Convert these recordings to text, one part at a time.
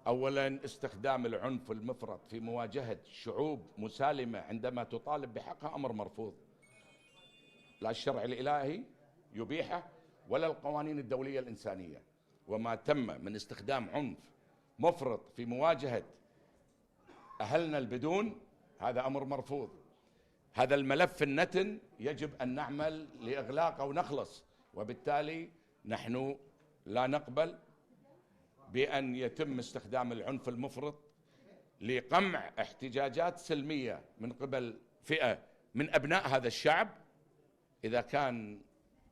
أولا استخدام العنف المفرط في مواجهة شعوب مسالمة عندما تطالب بحقها أمر مرفوض، لا الشرع الإلهي يبيحه ولا القوانين الدولية الإنسانية. وما تم من استخدام عنف مفرط في مواجهة أهلنا البدون هذا أمر مرفوض. هذا الملف النتن يجب أن نعمل لإغلاقه ونخلص، وبالتالي نحن لا نقبل بأن يتم استخدام العنف المفرط لقمع احتجاجات سلمية من قبل فئة من أبناء هذا الشعب. إذا كان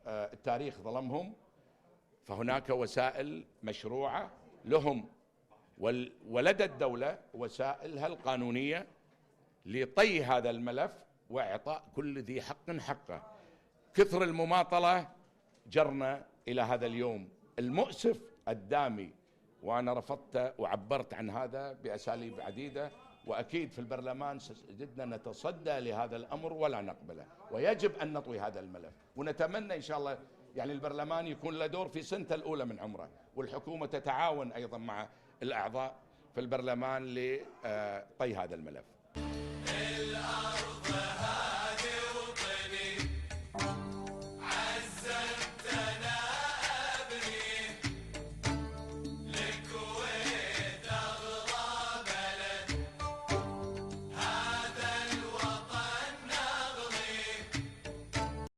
التاريخ ظلمهم فهناك وسائل مشروعة لهم ولدى الدولة وسائلها القانونية لطي هذا الملف وإعطاء كل ذي حق حقه. كثر المماطلة جرنا إلى هذا اليوم المؤسف الدامي، وأنا رفضت وعبرت عن هذا بأساليب عديدة، وأكيد في البرلمان جدنا نتصدى لهذا الأمر ولا نقبله، ويجب أن نطوي هذا الملف. ونتمنى إن شاء الله يعني البرلمان يكون له دور في سنته الأولى من عمره، والحكومة تتعاون أيضا مع الأعضاء في البرلمان لطي هذا الملف.